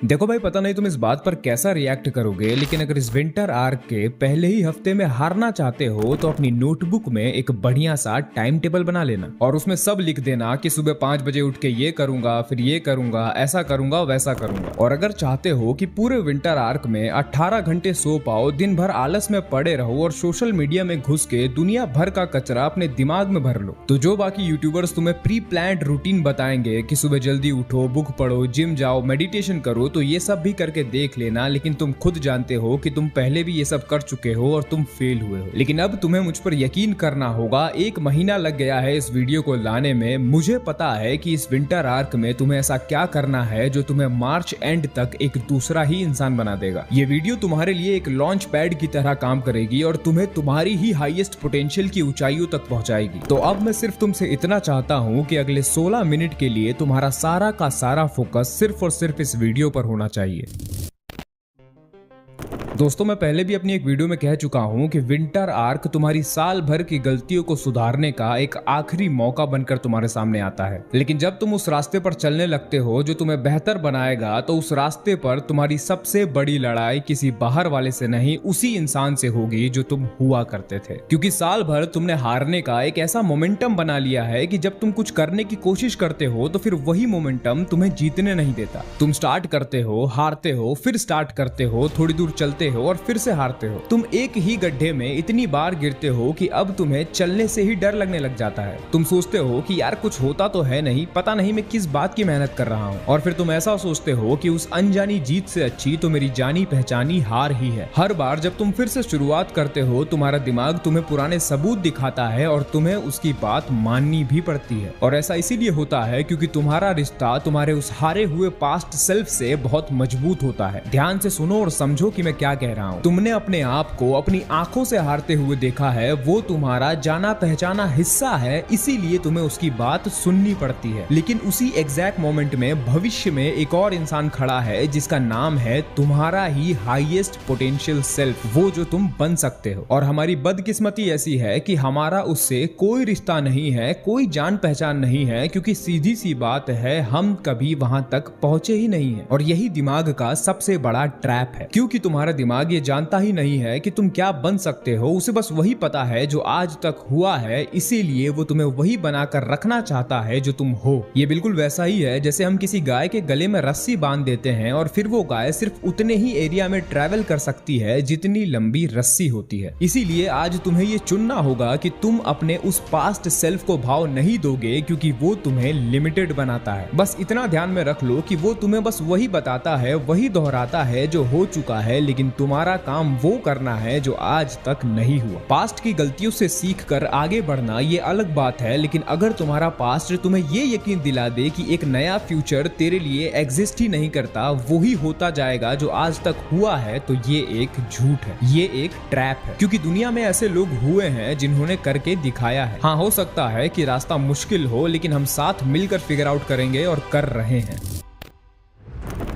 देखो भाई, पता नहीं तुम इस बात पर कैसा रिएक्ट करोगे, लेकिन अगर इस विंटर आर्क के पहले ही हफ्ते में हारना चाहते हो तो अपनी नोटबुक में एक बढ़िया सा टाइम टेबल बना लेना और उसमें सब लिख देना कि सुबह 5 बजे उठ के ये करूंगा, फिर ये करूंगा, ऐसा करूंगा, वैसा करूंगा। और अगर चाहते हो कि पूरे विंटर आर्क में 18 घंटे सो पाओ, दिन भर आलस में पड़े रहो और सोशल मीडिया में घुस के दुनिया भर का कचरा अपने दिमाग में भर लो, तो जो बाकी यूट्यूबर्स तुम्हें प्री प्लान्ड रूटीन बताएंगे कि सुबह जल्दी उठो, बुक पढ़ो, जिम जाओ, मेडिटेशन करो, तो ये सब भी करके देख लेना। लेकिन तुम खुद जानते हो कि तुम पहले भी ये सब कर चुके हो और तुम फेल हुए हो। लेकिन अब तुम्हें मुझ पर यकीन करना होगा। 1 महीना लग गया है इस वीडियो को लाने में। मुझे पता है कि इस विंटर आर्क में तुम्हें ऐसा क्या करना है जो तुम्हें मार्च एंड तक एक दूसरा ही इंसान बना देगा। ये वीडियो तुम्हारे लिए एक लॉन्च पैड की तरह काम करेगी और तुम्हें तुम्हारी ही हाईएस्ट पोटेंशियल की ऊंचाइयों तक पहुंचाएगी। तो अब मैं सिर्फ तुमसे इतना चाहता हूं कि अगले 16 मिनट के लिए तुम्हारा सारा का सारा फोकस सिर्फ और सिर्फ इस वीडियो पर होना चाहिए। दोस्तों, मैं पहले भी अपनी एक वीडियो में कह चुका हूं कि विंटर आर्क तुम्हारी साल भर की गलतियों को सुधारने का एक आखिरी मौका बनकर तुम्हारे सामने आता है। लेकिन जब तुम उस रास्ते पर चलने लगते हो जो तुम्हें बेहतर बनाएगा, तो उस रास्ते पर तुम्हारी सबसे बड़ी लड़ाई किसी बाहर वाले से नहीं, उसी इंसान से होगी जो तुम हुआ करते थे। क्योंकि साल भर तुमने हारने का एक ऐसा मोमेंटम बना लिया है कि जब तुम कुछ करने की कोशिश करते हो तो फिर वही मोमेंटम तुम्हें जीतने नहीं देता। तुम स्टार्ट करते हो, हारते हो, फिर स्टार्ट करते हो, थोड़ी दूर चलते हो और फिर से हारते हो। तुम एक ही गड्ढे में इतनी बार गिरते हो कि अब तुम्हें चलने से ही डर लगने लग जाता है। तुम सोचते हो कि यार कुछ होता तो है नहीं, पता नहीं मैं किस बात की मेहनत कर रहा हूँ। और फिर तुम ऐसा सोचते हो कि उस अनजानी जीत से अच्छी तो मेरी जानी पहचानी हार ही है। हर बार जब तुम फिर से शुरुआत करते हो, तुम्हारा दिमाग तुम्हें पुराने सबूत दिखाता है और तुम्हें उसकी बात माननी भी पड़ती है। और ऐसा इसीलिए होता है क्योंकि तुम्हारा रिश्ता तुम्हारे उस हारे हुए पास्ट सेल्फ से बहुत मजबूत होता है। ध्यान से सुनो और समझो कि मैं क्या कह रहा हूं। तुमने अपने आप को अपनी आंखों से हारते हुए देखा है। वो तुम्हारा जाना पहचाना हिस्सा है, इसीलिए तुम्हें उसकी बात सुननी पड़ती है। लेकिन उसी एग्जैक्ट मोमेंट में भविष्य में एक और इंसान खड़ा है जिसका नाम है तुम्हारा ही हाईएस्ट पोटेंशियल सेल्फ, वो जो तुम बन सकते हो। और हमारी बदकिस्मती ऐसी है कि हमारा उससे कोई रिश्ता नहीं है, कोई जान पहचान नहीं है, क्योंकि सीधी सी बात है, हम कभी वहां तक पहुंचे ही नहीं है। और यही दिमाग का सबसे बड़ा ट्रैप है, क्योंकि तुम्हारा दिमाग ये जानता ही नहीं है कि तुम क्या बन सकते हो। उसे बस वही पता है जो आज तक हुआ है, इसीलिए वो तुम्हें वही बनाकर रखना चाहता है जो तुम हो। ये बिल्कुल वैसा ही है जैसे हम किसी गाय के गले में रस्सी बांध देते हैं और फिर वो गाय सिर्फ उतने ही एरिया में ट्रैवल कर सकती है जितनी लंबी रस्सी होती है। इसीलिए आज तुम्हें ये चुनना होगा कि तुम अपने उस पास्ट सेल्फ को भाव नहीं दोगे, क्योंकि वो तुम्हें लिमिटेड बनाता है। बस इतना ध्यान में रख लो कि वो तुम्हें बस वही बताता है, वही दोहराता है जो हो चुका है, लेकिन तुम्हारा काम वो करना है जो आज तक नहीं हुआ। पास्ट की गलतियों से सीख कर आगे बढ़ना ये अलग बात है, लेकिन अगर तुम्हारा पास्ट तुम्हें ये यकीन दिला दे कि एक नया फ्यूचर तेरे लिए एग्जिस्ट ही नहीं करता, वो ही होता जाएगा जो आज तक हुआ है, तो ये एक झूठ है, ये एक ट्रैप है। क्योंकि दुनिया में ऐसे लोग हुए हैं जिन्होंने करके दिखाया है। हाँ, हो सकता है कि रास्ता मुश्किल हो, लेकिन हम साथ मिलकर फिगर आउट करेंगे और कर रहे हैं।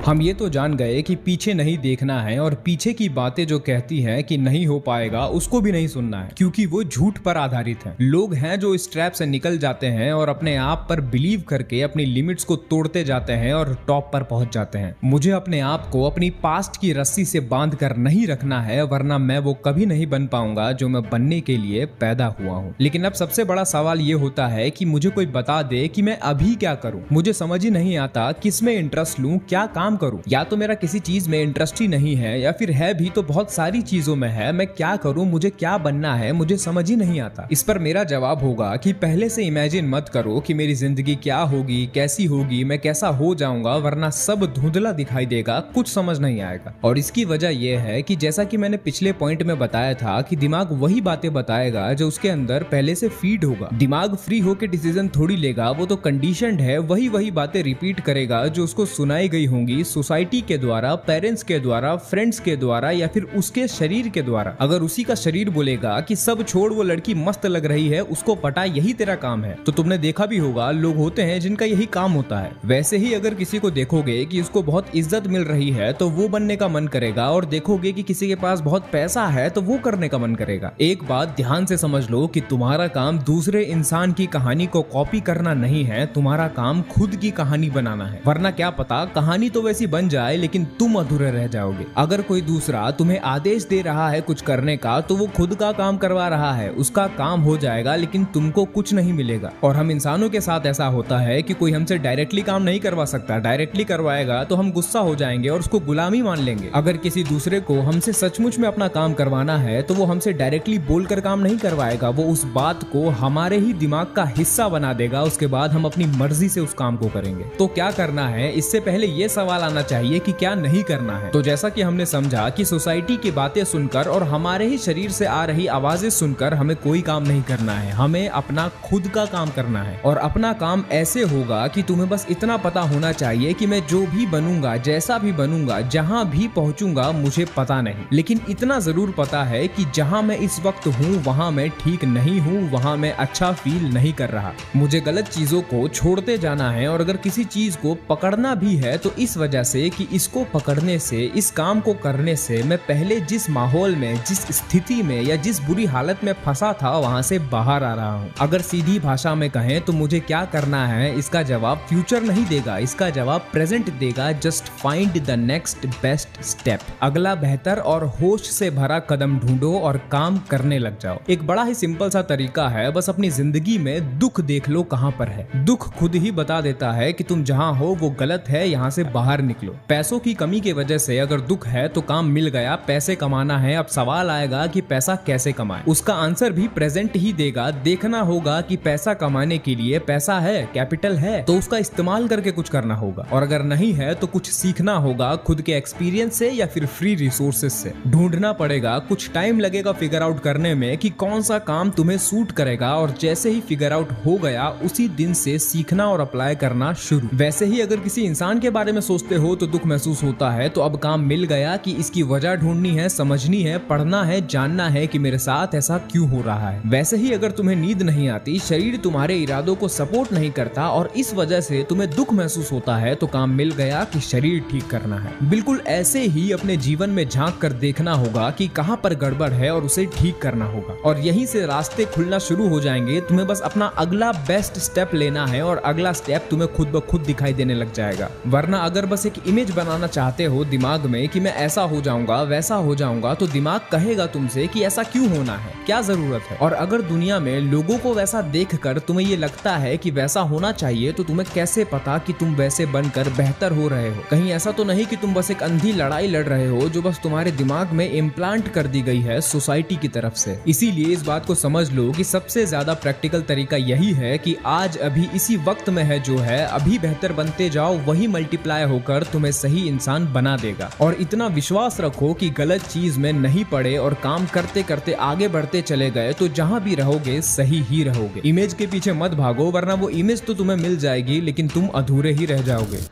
हम ये तो जान गए कि पीछे नहीं देखना है और पीछे की बातें जो कहती हैं कि नहीं हो पाएगा, उसको भी नहीं सुनना है, क्योंकि वो झूठ पर आधारित है। लोग हैं जो इस ट्रैप से निकल जाते हैं और अपने आप पर बिलीव करके अपनी लिमिट्स को तोड़ते जाते हैं और टॉप पर पहुंच जाते हैं। मुझे अपने आप को अपनी पास्ट की रस्सी से बांध कर नहीं रखना है, वरना मैं वो कभी नहीं बन पाऊंगा जो मैं बनने के लिए पैदा हुआ हूँ। लेकिन अब सबसे बड़ा सवाल ये होता है कि मुझे कोई बता दे कि मैं अभी क्या करूँ। मुझे समझ ही नहीं आता किस में इंटरेस्ट लूँ, क्या काम करूं। या तो मेरा किसी चीज में इंटरेस्ट ही नहीं है, या फिर है भी तो बहुत सारी चीजों में है। मैं क्या करूं, मुझे क्या बनना है, मुझे समझ ही नहीं आता। इस पर मेरा जवाब होगा कि पहले से इमेजिन मत करो कि मेरी जिंदगी क्या होगी, कैसी होगी, मैं कैसा हो जाऊंगा, वरना सब धुंधला दिखाई देगा, कुछ समझ नहीं आएगा। और इसकी वजह यह है कि जैसा कि मैंने पिछले पॉइंट में बताया था कि दिमाग वही बातें बताएगा जो उसके अंदर पहले से फीड होगा। दिमाग फ्री होकर डिसीजन थोड़ी लेगा, वो तो कंडीशनड है, वही बातें रिपीट करेगा जो उसको सुनाई गई होंगी सोसाइटी के द्वारा, पेरेंट्स के द्वारा, फ्रेंड्स के द्वारा, या फिर उसके शरीर के द्वारा। अगर उसी का शरीर बोलेगा कि सब छोड़, वो लड़की मस्त लग रही है, उसको पटा, यही तेरा काम है, तो तुमने देखा भी होगा लोग होते हैं जिनका यही काम होता है। वैसे ही अगर किसी को देखोगे कि उसको बहुत इज्जत मिल रही है तो वो बनने का मन करेगा, और देखोगे कि किसी के पास बहुत पैसा है तो वो करने का मन करेगा। एक बात ध्यान से समझ लो कि तुम्हारा काम दूसरे इंसान की कहानी को कॉपी करना नहीं है, तुम्हारा काम खुद की कहानी बनाना है। वरना क्या पता, कहानी तो वैसे वैसी बन जाए लेकिन तुम अधूरे रह जाओगे। अगर कोई दूसरा तुम्हें आदेश दे रहा है कुछ करने का तो वो खुद का काम करवा रहा है, उसका काम हो जाएगा लेकिन तुमको कुछ नहीं मिलेगा। और हम इंसानों के साथ ऐसा होता है कि कोई हमसे डायरेक्टली काम नहीं करवा सकता, डायरेक्टली करवाएगा तो हम गुस्सा हो जाएंगे और उसको गुलामी मान लेंगे। अगर किसी दूसरे को हमसे सचमुच में अपना काम करवाना है तो वो हमसे डायरेक्टली बोलकर काम नहीं करवाएगा, वो उस बात को हमारे ही दिमाग का हिस्सा बना देगा, उसके बाद हम अपनी मर्जी से उस काम को करेंगे। तो क्या करना है, इससे पहले ये सवाल आना चाहिए कि क्या नहीं करना है। तो जैसा कि हमने समझा कि सोसाइटी की बातें सुनकर और हमारे ही शरीर से आ रही आवाजें सुनकर हमें कोई काम नहीं करना है, हमें अपना खुद का काम करना है। और अपना काम ऐसे होगा कि तुम्हें बस इतना पता होना चाहिए कि मैं जो भी बनूंगा, जैसा भी बनूंगा, जहां भी पहुंचूंगा मुझे पता नहीं, लेकिन इतना जरूर पता है कि जहां मैं इस वक्त हूं वहां मैं ठीक नहीं हूं, वहां मैं अच्छा फील नहीं कर रहा। मुझे गलत चीजों को छोड़ते जाना है और अगर किसी चीज को पकड़ना भी है तो इस वजह से कि इसको पकड़ने से, इस काम को करने से मैं पहले जिस माहौल में, जिस स्थिति में या जिस बुरी हालत में फंसा था वहां से बाहर आ रहा हूं। अगर सीधी भाषा में कहें तो मुझे क्या करना है, इसका जवाब फ्यूचर नहीं देगा, इसका जवाब प्रेजेंट देगा। Just find the next best step. अगला बेहतर और होश से भरा कदम ढूंढो और काम करने लग जाओ। एक बड़ा ही सिंपल सा तरीका है, बस अपनी जिंदगी में दुख देख लो कहां पर है। दुख खुद ही बता देता है कि तुम जहां हो वो गलत है, यहां से बाहर निकलो। पैसों की कमी की वजह से अगर दुख है तो काम मिल गया, पैसे कमाना है, अब सवाल आएगा कि पैसा कैसे कमाए। उसका आंसर भी प्रेजेंट ही देगा। देखना होगा कि पैसा कमाने के लिए पैसा है, कैपिटल है, तो उसका इस्तेमाल करके कुछ करना होगा, और अगर नहीं है तो कुछ सीखना होगा, खुद के एक्सपीरियंस से या फिर फ्री रिसोर्सेज से। ढूंढना पड़ेगा, कुछ टाइम लगेगा फिगर आउट करने में कि कौन सा काम तुम्हें सूट करेगा, और जैसे ही फिगर आउट हो गया उसी दिन से सीखना और अप्लाई करना शुरू। वैसे ही अगर किसी इंसान के बारे में सोचते हो तो दुख महसूस होता है, तो अब काम मिल गया कि इसकी वजह ढूंढनी है, समझनी है, पढ़ना है, जानना है कि मेरे साथ ऐसा क्यों हो रहा है। वैसे ही अगर तुम्हें नींद नहीं आती, शरीर तुम्हारे इरादों को सपोर्ट नहीं करता और इस वजह से तुम्हें दुख महसूस होता है, तो काम मिल गया कि शरीर ठीक करना है। बिल्कुल ऐसे ही अपने जीवन में झांक कर देखना होगा कि कहां पर गड़बड़ है और उसे ठीक करना होगा, और यहीं से रास्ते खुलना शुरू हो जाएंगे। तुम्हें बस अपना अगला बेस्ट स्टेप लेना है और अगला स्टेप तुम्हें खुद ब खुद दिखाई देने लग जाएगा। वरना अगर बस एक इमेज बनाना चाहते हो दिमाग में कि मैं ऐसा हो जाऊंगा, वैसा हो जाऊंगा, तो दिमाग कहेगा तुमसे कि ऐसा क्यों होना है, क्या जरूरत है। और अगर दुनिया में लोगों को वैसा देखकर तुम्हें ये लगता है कि वैसा होना चाहिए, तो तुम्हें कैसे पता कि तुम वैसे बनकर बेहतर हो रहे हो। कहीं ऐसा तो नहीं कि तुम बस एक अंधी लड़ाई लड़ रहे हो जो बस तुम्हारे दिमाग में इम्प्लांट कर दी गई है सोसाइटी की तरफ से। इसीलिए इस बात को समझ लो कि सबसे ज्यादा प्रैक्टिकल तरीका यही है कि आज अभी इसी वक्त में है जो है, अभी बेहतर बनते जाओ, वही मल्टीप्लाई होकर तुम्हें सही इंसान बना देगा। और इतना विश्वास रखो कि गलत चीज में नहीं पड़े और काम करते करते आगे बढ़ते चले गए, तो जहां भी रहोगे सही ही रहोगे। इमेज के पीछे मत भागो, वरना वो इमेज तो तुम्हें मिल जाएगी लेकिन तुम अधूरे ही रह जाओगे।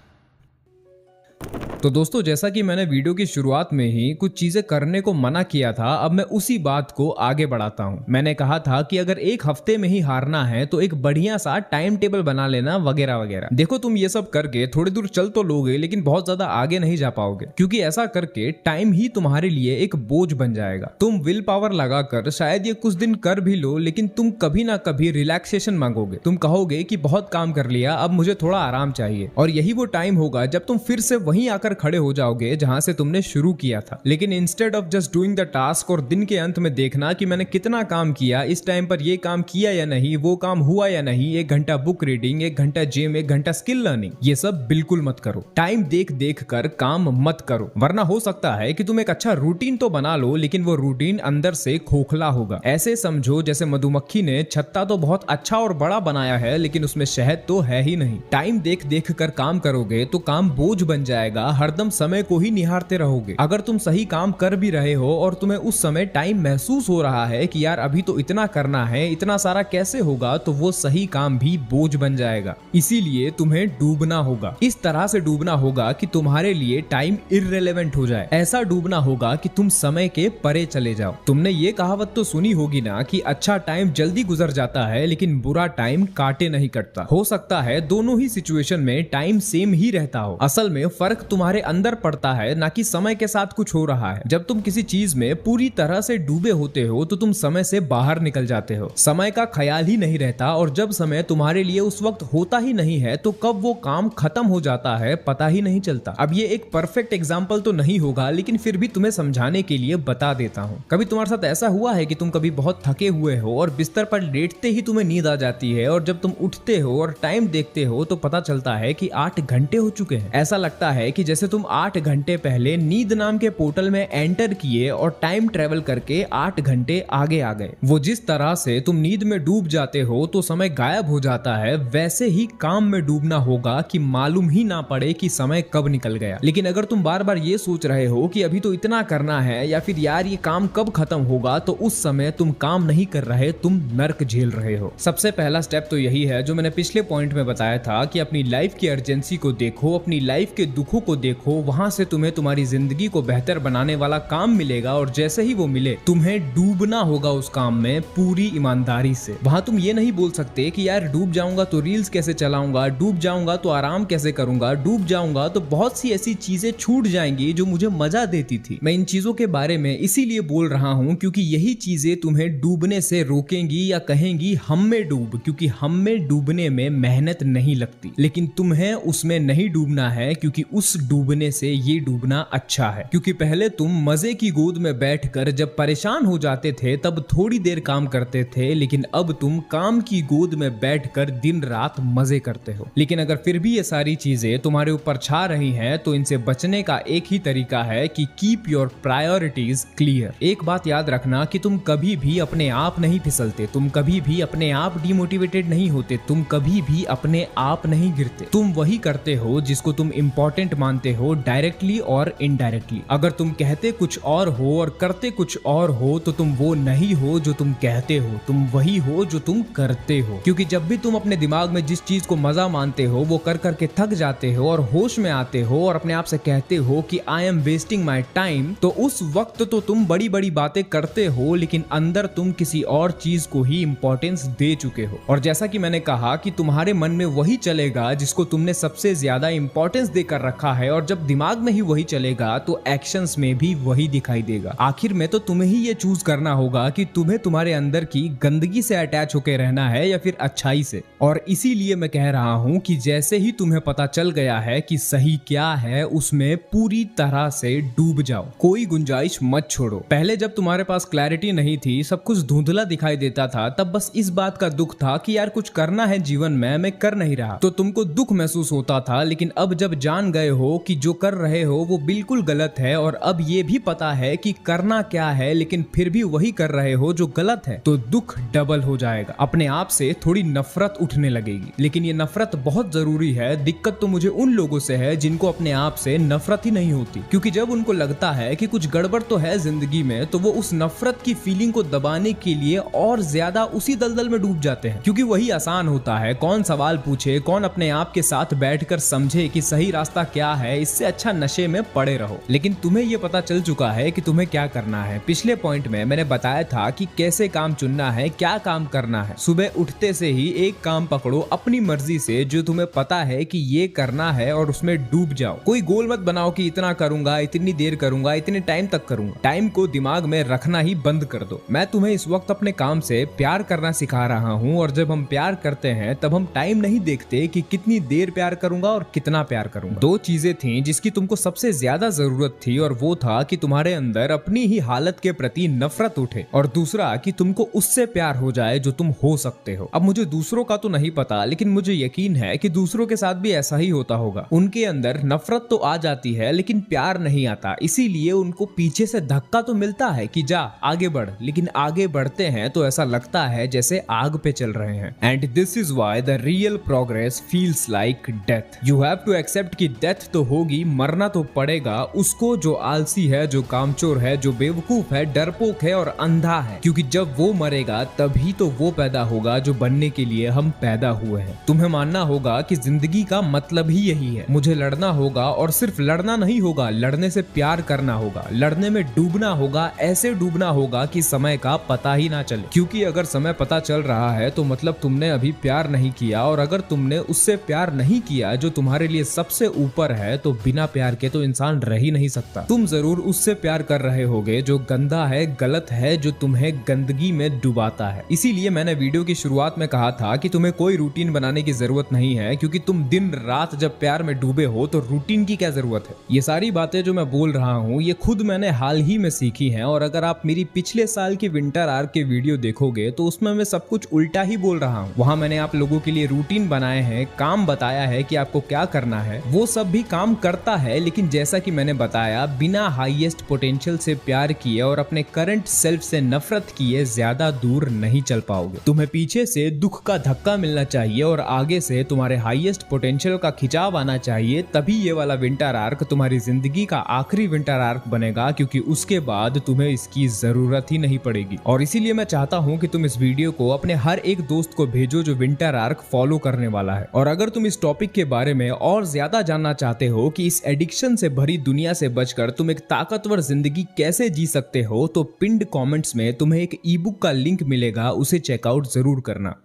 तो दोस्तों, जैसा कि मैंने वीडियो की शुरुआत में ही कुछ चीजें करने को मना किया था, अब मैं उसी बात को आगे बढ़ाता हूं। मैंने कहा था कि अगर एक हफ्ते में ही हारना है तो एक बढ़िया सा टाइम टेबल बना लेना, वगैरह वगैरह। देखो, तुम ये सब करके थोड़ी दूर चल तो लोगे लेकिन बहुत ज्यादा आगे नहीं जा पाओगे, क्योंकि ऐसा करके टाइम ही तुम्हारे लिए एक बोझ बन जाएगा। तुम विल पावर लगाकर शायद ये कुछ दिन कर भी लो, लेकिन तुम कभी ना कभी रिलैक्सेशन मांगोगे। तुम कहोगे कि बहुत काम कर लिया, अब मुझे थोड़ा आराम चाहिए। और यही वो टाइम होगा जब तुम फिर से वहीं आकर खड़े हो जाओगे जहां से तुमने शुरू किया था। लेकिन instead of just doing the task और दिन के अंत में देखना कि मैंने कितना काम किया, इस टाइम पर ये काम किया या नहीं, वो काम हुआ या नहीं, 1 घंटा बुक रीडिंग, 1 घंटा जिम, 1 घंटा स्किल लर्निंग, ये सब बिल्कुल मत करो। टाइम देख देख कर काम मत करो, वरना हो सकता है कि तुम एक अच्छा रूटीन तो बना लो लेकिन वो रूटीन अंदर से खोखला होगा। ऐसे समझो जैसे मधुमक्खी ने छत्ता तो बहुत अच्छा और बड़ा बनाया है लेकिन उसमें शहद तो है ही नहीं। टाइम देख देख कर काम करोगे तो काम बोझ बन जाएगा, हरदम समय को ही निहारते रहोगे। अगर तुम सही काम कर भी रहे हो और तुम्हें उस समय टाइम महसूस हो रहा है कि यार अभी तो इतना करना है, इतना सारा कैसे होगा, तो वो सही काम भी बोझ बन जाएगा। इसीलिए तुम्हें डूबना होगा, इस तरह से डूबना होगा कि तुम्हारे लिए टाइम इररिलेवेंट हो जाए। ऐसा डूबना होगा कि तुम समय के परे चले जाओ। तुमने ये कहावत तो सुनी होगी ना कि अच्छा टाइम जल्दी गुजर जाता है लेकिन बुरा टाइम काटे नहीं कटता। हो सकता है दोनों ही सिचुएशन में टाइम सेम ही रहता हो, असल में फर्क तुम्हारी तुम्हारे अंदर पड़ता है, ना कि समय के साथ कुछ हो रहा है। जब तुम किसी चीज में पूरी तरह से डूबे होते हो तो तुम समय से बाहर निकल जाते हो, समय का ख्याल ही नहीं रहता, और जब समय तुम्हारे लिए उस वक्त होता ही नहीं है तो कब वो काम खत्म हो जाता है पता ही नहीं चलता। अब ये एक परफेक्ट एग्जाम्पल तो नहीं होगा, लेकिन फिर भी तुम्हें समझाने के लिए बता देता हूँ। कभी तुम्हारे साथ ऐसा हुआ है कि तुम कभी बहुत थके हुए हो और बिस्तर पर लेटते ही तुम्हें नींद आ जाती है, और जब तुम उठते हो और टाइम देखते हो तो पता चलता है कि 8 घंटे हो चुके हैं। ऐसा लगता है कि जैसे तुम 8 घंटे पहले नींद नाम के पोर्टल में एंटर किए और टाइम ट्रेवल करके 8 घंटे आगे आ गए। वो जिस तरह से तुम नींद में डूब जाते हो तो समय गायब हो जाता है, वैसे ही काम में डूबना होगा कि मालूम ही ना पड़े कि समय कब निकल गया। लेकिन अगर तुम बार बार ये सोच रहे हो कि अभी तो इतना करना है, या फिर यार ये काम कब खत्म होगा, तो उस समय तुम काम नहीं कर रहे, तुम नर्क झेल रहे हो। सबसे पहला स्टेप तो यही है जो मैंने पिछले पॉइंट में बताया था कि अपनी लाइफ की अर्जेंसी को देखो, अपनी लाइफ के दुखों को देखो, वहां से तुम्हें तुम्हारी जिंदगी को बेहतर बनाने वाला काम मिलेगा, और जैसे ही वो मिले तुम्हें डूबना होगा उस काम में पूरी ईमानदारी से। वहां तुम ये नहीं बोल सकते कि यार डूब जाऊंगा तो रील्स कैसे चलाऊंगा, डूब जाऊंगा तो आराम कैसे करूंगा, डूब जाऊंगा तो बहुत सी ऐसी चीजें छूट जाएंगी जो मुझे मजा देती थी। मैं इन चीजों के बारे में इसीलिए बोल रहा हूं क्योंकि यही चीजें तुम्हें डूबने से रोकेंगी, या कहेंगी हम में डूब, क्योंकि हम में डूबने में मेहनत नहीं लगती। लेकिन तुम्हें उसमें नहीं डूबना है, क्योंकि उस डूबने से ये डूबना अच्छा है। क्योंकि पहले तुम मजे की गोद में बैठकर जब परेशान हो जाते थे तब थोड़ी देर काम करते थे, लेकिन अब तुम काम की गोद में बैठकर दिन रात मजे करते हो। लेकिन अगर फिर भी ये सारी चीजें तुम्हारे ऊपर छा रही हैं तो इनसे बचने का एक ही तरीका है कि कीप योर प्रायोरिटीज क्लियर। एक बात याद रखना कि तुम कभी भी अपने आप नहीं फिसलते, तुम कभी भी अपने आप डिमोटिवेटेड नहीं होते, तुम कभी भी अपने आप नहीं गिरते। तुम वही करते हो जिसको तुम इंपॉर्टेंट मानते हो, डायरेक्टली और इनडायरेक्टली। अगर तुम कहते कुछ और हो और करते कुछ और हो तो तुम वो नहीं हो जो तुम कहते हो, तुम वही हो जो तुम करते हो। क्योंकि जब भी तुम अपने दिमाग में जिस चीज को मजा मानते हो वो कर करके थक जाते हो और होश में आते हो और अपने आप से कहते हो कि I am wasting my time, तो उस वक्त तो तुम बड़ी बड़ी बातें करते हो, लेकिन अंदर तुम किसी और चीज को ही इंपॉर्टेंस दे चुके हो। और जैसा कि मैंने कहा कि तुम्हारे मन में वही चलेगा जिसको तुमने सबसे ज्यादा इंपॉर्टेंस देकर रखा है, और जब दिमाग में ही वही चलेगा तो एक्शंस में भी वही दिखाई देगा। आखिर में तो तुम्हें ही ये चूज करना होगा कि तुम्हें तुम्हारे अंदर की गंदगी से अटैच होकर रहना है या फिर अच्छाई से। और इसीलिए मैं कह रहा हूं कि जैसे ही तुम्हें पता चल गया है कि सही क्या है, उसमें पूरी तरह से डूब जाओ, कोई गुंजाइश मत छोड़ो। पहले जब तुम्हारे पास क्लैरिटी नहीं थी, सब कुछ धुंधला दिखाई देता था, तब बस इस बात का दुख था कि यार कुछ करना है जीवन में, मैं कर नहीं रहा, तो तुमको दुख महसूस होता था। लेकिन अब जब जान गए हो कि जो कर रहे हो वो बिल्कुल गलत है, और अब ये भी पता है कि करना क्या है, लेकिन फिर भी वही कर रहे हो जो गलत है, तो दुख डबल हो जाएगा। अपने आप से थोड़ी नफरत उठने लगेगी। लेकिन ये नफरत बहुत जरूरी है। दिक्कत तो मुझे उन लोगों से है जिनको अपने आप से नफरत ही नहीं होती, क्योंकि जब उनको लगता है कि कुछ गड़बड़ तो है जिंदगी में, तो वो उस नफरत की फीलिंग को दबाने के लिए और ज्यादा उसी दलदल में डूब जाते हैं, क्योंकि वही आसान होता है। कौन सवाल पूछे, कौन अपने आप के साथ बैठकर समझे कि सही रास्ता क्या है, इससे अच्छा नशे में पड़े रहो। लेकिन तुम्हें ये पता चल चुका है कि तुम्हें क्या करना है। पिछले पॉइंट में मैंने बताया था कि कैसे काम चुनना है, क्या काम करना है। सुबह उठते से ही एक काम पकड़ो अपनी मर्जी से जो तुम्हें पता है कि ये करना है, और उसमें डूब जाओ। कोई गोल मत बनाओ कि इतना करूंगा, इतनी देर करूंगा, इतने टाइम तक करूंगा। टाइम को दिमाग में रखना ही बंद कर दो। मैं तुम्हें इस वक्त अपने काम से प्यार करना सिखा रहा हूँ, और जब हम प्यार करते हैं तब हम टाइम नहीं देखते कि कितनी देर प्यार करूंगा और कितना प्यार करूंगा। दो चीजें थी जिसकी तुमको सबसे ज्यादा जरूरत थी, और वो था कि तुम्हारे अंदर अपनी ही हालत के प्रति नफरत उठे, और दूसरा कि तुमको उससे प्यार हो जाए जो तुम हो सकते हो। अब मुझे दूसरों का तो नहीं पता, लेकिन मुझे यकीन है कि दूसरों के साथ भी ऐसा ही होता होगा। उनके अंदर नफरत तो आ जाती है लेकिन प्यार नहीं आता, इसीलिए उनको पीछे से धक्का तो मिलता है कि जा आगे बढ़, लेकिन आगे बढ़ते हैं तो ऐसा लगता है जैसे आग पे चल रहे हैं। And this is why the real progress feels like death. You have to accept कि डेथ तो होगी, मरना तो पड़ेगा उसको जो आलसी है, जो कामचोर है, जो बेवकूफ है, डरपोक है और अंधा है, क्योंकि जब वो मरेगा तभी तो वो पैदा होगा जो बनने के लिए हम पैदा हुए हैं। तुम्हें मानना होगा कि जिंदगी का मतलब ही यही है। मुझे लड़ना होगा, और सिर्फ लड़ना नहीं होगा, लड़ने से प्यार करना होगा, लड़ने में डूबना होगा, ऐसे डूबना होगा कि समय का पता ही ना चले। क्योंकि अगर समय पता चल रहा है तो मतलब तुमने अभी प्यार नहीं किया, और अगर तुमने उससे प्यार नहीं किया जो तुम्हारे लिए सबसे ऊपर है, तो बिना प्यार के तो इंसान रह ही नहीं सकता। तुम जरूर उससे प्यार कर रहे होगे जो गंदा है, गलत है, जो तुम्हें गंदगी में डुबाता है। इसीलिए मैंने वीडियो की शुरुआत में कहा था कि तुम्हें कोई रूटीन बनाने की जरूरत नहीं है, क्योंकि तुम दिन रात जब प्यार में डूबे हो तो रूटीन की क्या जरूरत है। ये सारी बातें जो मैं बोल रहा हूँ ये खुद मैंने हाल ही में सीखी हैं, और अगर आप मेरी पिछले साल की विंटर आर्क के वीडियो देखोगे तो उसमें मैं सब कुछ उल्टा ही बोल रहा हूँ। वहां मैंने आप लोगों के लिए रूटीन बनाए हैं, काम बताया है कि आपको क्या करना है, वो सब भी काम करता है, लेकिन जैसा कि मैंने बताया बिना हाईएस्ट पोटेंशियल से प्यार किए और अपने करंट सेल्फ से नफरत किए ज्यादा दूर नहीं चल पाओगे। तुम्हें पीछे से दुख का धक्का मिलना चाहिए और आगे से तुम्हारे हाईएस्ट पोटेंशियल का खिंचाव आना चाहिए, तभी ये वाला विंटर आर्क तुम्हारी जिंदगी का आखिरी विंटर आर्क बनेगा, क्योंकि उसके बाद तुम्हें इसकी जरूरत ही नहीं पड़ेगी। और इसीलिए मैं चाहता हूं कि तुम इस वीडियो को अपने हर एक दोस्त को भेजो जो विंटर आर्क फॉलो करने वाला है। और अगर तुम इस टॉपिक के बारे में और ज्यादा जानना चाहते हो कि इस एडिक्शन से भरी दुनिया से बचकर तुम एक ताकतवर जिंदगी कैसे जी सकते हो, तो पिंड कमेंट्स में तुम्हें एक ई बुक का लिंक मिलेगा, उसे चेकआउट जरूर करना।